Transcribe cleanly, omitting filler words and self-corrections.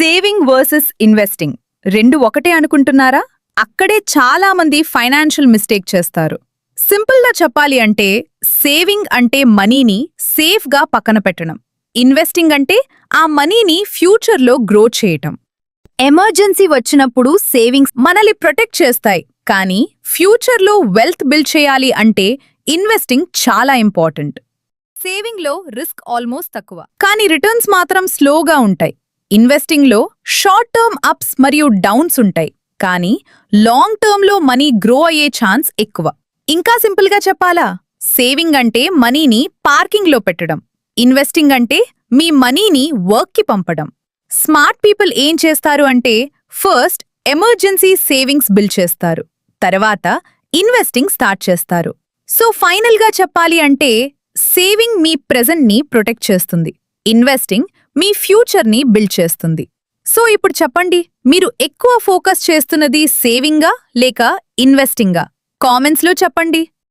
Saving versus investing రెండు ఒకటే అనుకుంటున్నారా? అక్కడే చాలా మంది ఫైనాన్షియల్ మిస్టేక్ చేస్తారు. సింపుల్గా చెప్పాలి అంటే సేవింగ్ అంటే మనీని సేఫ్గా పక్కన పెట్టడం, ఇన్వెస్టింగ్ అంటే ఆ మనీని ఫ్యూచర్లో గ్రో చేయటం. ఎమర్జెన్సీ వచ్చినప్పుడు సేవింగ్స్ మనల్ని ప్రొటెక్ట్ చేస్తాయి, కానీ ఫ్యూచర్లో వెల్త్ బిల్డ్ చేయాలి అంటే ఇన్వెస్టింగ్ చాలా ఇంపార్టెంట్. సేవింగ్లో రిస్క్ ఆల్మోస్ట్ తక్కువ, కానీ రిటర్న్స్ మాత్రం స్లోగా ఉంటాయి. ఇన్వెస్టింగ్లో షార్ట్ టర్మ్ అప్స్ మరియు డౌన్స్ ఉంటాయి, కానీ లాంగ్ టర్మ్లో మనీ గ్రో అయ్యే ఛాన్స్ ఎక్కువ. ఇంకా సింపుల్గా చెప్పాలా, సేవింగ్ అంటే మనీని పార్కింగ్లో పెట్టడం, ఇన్వెస్టింగ్ అంటే మీ మనీని వర్క్కి పంపడం. స్మార్ట్ పీపుల్ ఏం చేస్తారు అంటే ఫస్ట్ ఎమర్జెన్సీ సేవింగ్స్ బిల్డ్ చేస్తారు, తర్వాత ఇన్వెస్టింగ్ స్టార్ట్ చేస్తారు. సో ఫైనల్గా చెప్పాలి అంటే సేవింగ్ మీ ప్రెజెంట్ని ప్రొటెక్ట్ చేస్తుంది, ఇన్వెస్టింగ్ మీ ఫ్యూచర్ని బిల్డ్ చేస్తుంది. సో ఇప్పుడు చెప్పండి, మీరు ఎక్కువ ఫోకస్ చేస్తున్నది సేవింగా లేక ఇన్వెస్టింగా? కామెంట్స్లో చెప్పండి.